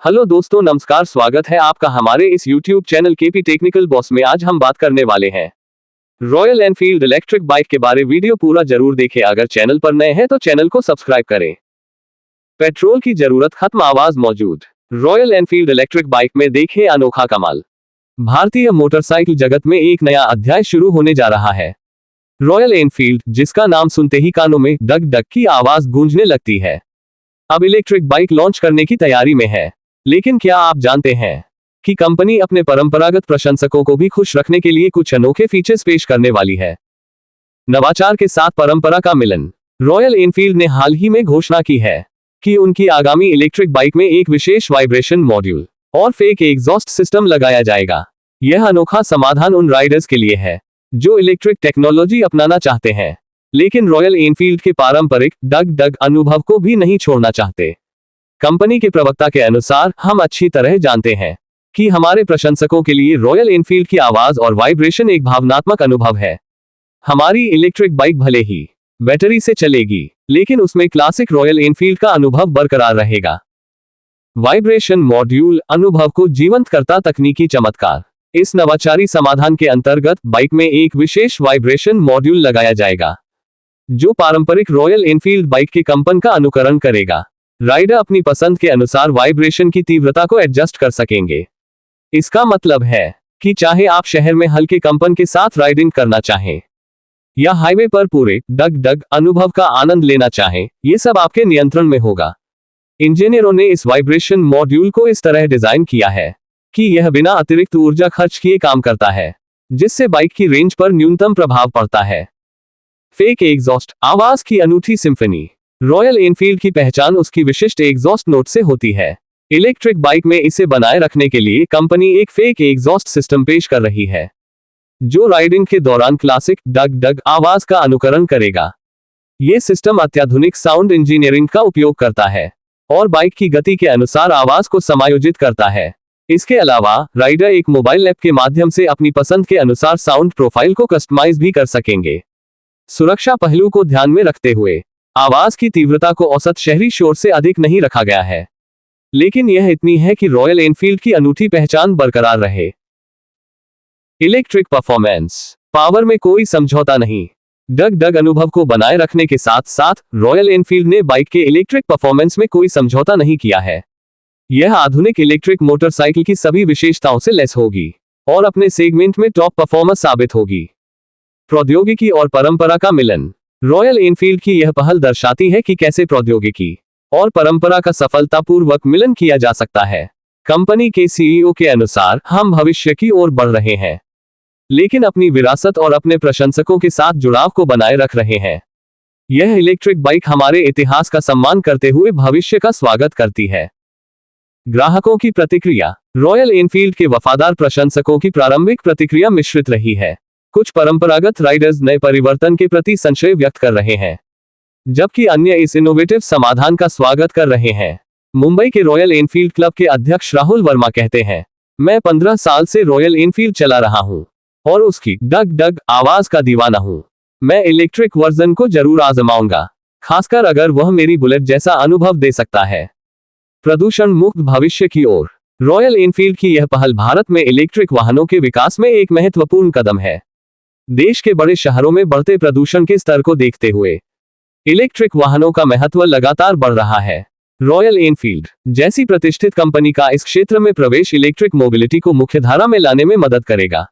Hello दोस्तों, नमस्कार। स्वागत है आपका हमारे इस YouTube channel KP technical boss में। आज हम बात करने वाले हैं रॉयल एनफील्ड इलेक्ट्रिक बाइक के बारे। वीडियो पूरा जरूर देखें। अगर चैनल पर नए हैं तो चैनल को सब्सक्राइब करें। पेट्रोल की जरूरत खत्म, आवाज मौजूद। रॉयल एनफील्ड इलेक्ट्रिक बाइक में देखें अनोखा कमाल। भारतीय मोटरसाइकिल जगत में एक नया अध्याय शुरू होने जा रहा है। रॉयल एनफील्ड, जिसका नाम सुनते ही कानों में डग डग की आवाज गूंजने लगती है, अब इलेक्ट्रिक बाइक लॉन्च करने की तैयारी में है। लेकिन क्या आप जानते हैं कि कंपनी अपने परंपरागत प्रशंसकों को भी खुश रखने के लिए कुछ अनोखे फीचर्स पेश करने वाली है। नवाचार के साथ परंपरा का मिलन। रॉयल एनफील्ड ने हाल ही में घोषणा की है कि उनकी आगामी इलेक्ट्रिक बाइक में एक विशेष वाइब्रेशन मॉड्यूल और फेक एग्जॉस्ट सिस्टम लगाया जाएगा। यह अनोखा समाधान उन राइडर्स के लिए है जो इलेक्ट्रिक टेक्नोलॉजी अपनाना चाहते हैं, लेकिन रॉयल एनफील्ड के पारंपरिक डग डग अनुभव को भी नहीं छोड़ना चाहते। कंपनी के प्रवक्ता के अनुसार, हम अच्छी तरह जानते हैं कि हमारे प्रशंसकों के लिए रॉयल एनफील्ड की आवाज और वाइब्रेशन एक भावनात्मक अनुभव है। हमारी इलेक्ट्रिक बाइक भले ही बैटरी से चलेगी, लेकिन उसमें क्लासिक रॉयल एनफील्ड का अनुभव बरकरार रहेगा। वाइब्रेशन मॉड्यूल अनुभव को जीवंत करता तकनीकी चमत्कार। इस नवाचारी समाधान के अंतर्गत बाइक में एक विशेष वाइब्रेशन मॉड्यूल लगाया जाएगा जो पारंपरिक रॉयल एनफील्ड बाइक के कंपन का अनुकरण करेगा। राइडर अपनी पसंद के अनुसार वाइब्रेशन की तीव्रता को एडजस्ट कर सकेंगे। इसका मतलब है कि चाहे आप शहर में हल्के कंपन के साथ राइडिंग करना चाहें या हाईवे पर पूरे डग डग अनुभव का आनंद लेना चाहें, ये सब आपके नियंत्रण में होगा। इंजीनियरों ने इस वाइब्रेशन मॉड्यूल को इस तरह डिजाइन किया है कि यह बिना अतिरिक्त ऊर्जा खर्च किए काम करता है, जिससे बाइक की रेंज पर न्यूनतम प्रभाव पड़ता है। फेक एग्जॉस्ट, आवाज की अनूठी सिम्फनी। रॉयल एनफील्ड की पहचान उसकी विशिष्ट एग्जॉस्ट नोट से होती है। इलेक्ट्रिक बाइक में इसे बनाए रखने के लिए कंपनी एक फेक एग्जॉस्ट सिस्टम पेश कर रही है जो राइडिंग के दौरान क्लासिक डग डग आवाज का अनुकरण करेगा। यह सिस्टम अत्याधुनिक साउंड इंजीनियरिंग का उपयोग करता है और बाइक की गति के अनुसार आवाज को समायोजित करता है। इसके अलावा राइडर एक मोबाइल ऐप के माध्यम से अपनी पसंद के अनुसार साउंड प्रोफाइल को कस्टमाइज भी कर सकेंगे। सुरक्षा पहलू को ध्यान में रखते हुए आवाज की तीव्रता को औसत शहरी शोर से अधिक नहीं रखा गया है, लेकिन यह इतनी है कि रॉयल एनफील्ड की अनूठी पहचान बरकरार रहे। इलेक्ट्रिक परफॉर्मेंस, पावर में कोई समझौता नहीं। डग डग अनुभव को बनाए रखने के साथ साथ रॉयल एनफील्ड ने बाइक के इलेक्ट्रिक परफॉर्मेंस में कोई समझौता नहीं किया है। यह आधुनिक इलेक्ट्रिक मोटरसाइकिल की सभी विशेषताओं से लैस होगी और अपने सेगमेंट में टॉप परफॉर्मर साबित होगी। प्रौद्योगिकी और परंपरा का मिलन। रॉयल एनफील्ड की यह पहल दर्शाती है कि कैसे प्रौद्योगिकी और परंपरा का सफलतापूर्वक मिलन किया जा सकता है। कंपनी के सीईओ के अनुसार, हम भविष्य की ओर बढ़ रहे हैं, लेकिन अपनी विरासत और अपने प्रशंसकों के साथ जुड़ाव को बनाए रख रहे हैं। यह इलेक्ट्रिक बाइक हमारे इतिहास का सम्मान करते हुए भविष्य का स्वागत करती है। ग्राहकों की प्रतिक्रिया। रॉयल एनफील्ड के वफादार प्रशंसकों की प्रारंभिक प्रतिक्रिया मिश्रित रही है। कुछ परंपरागत राइडर्स नए परिवर्तन के प्रति संशय व्यक्त कर रहे हैं, जबकि अन्य इस इनोवेटिव समाधान का स्वागत कर रहे हैं। मुंबई के रॉयल एनफील्ड क्लब के अध्यक्ष राहुल वर्मा कहते हैं, मैं 15 साल से रॉयल एनफील्ड चला रहा हूं और उसकी डग डग आवाज का दीवाना हूं। मैं इलेक्ट्रिक वर्जन को जरूर आजमाऊंगा, खासकर अगर वह मेरी बुलेट जैसा अनुभव दे सकता है। प्रदूषण मुक्त भविष्य की ओर। रॉयल एनफील्ड की यह पहल भारत में इलेक्ट्रिक वाहनों के विकास में एक महत्वपूर्ण कदम है। देश के बड़े शहरों में बढ़ते प्रदूषण के स्तर को देखते हुए इलेक्ट्रिक वाहनों का महत्व लगातार बढ़ रहा है। रॉयल एनफील्ड जैसी प्रतिष्ठित कंपनी का इस क्षेत्र में प्रवेश इलेक्ट्रिक मोबिलिटी को मुख्यधारा में लाने में मदद करेगा।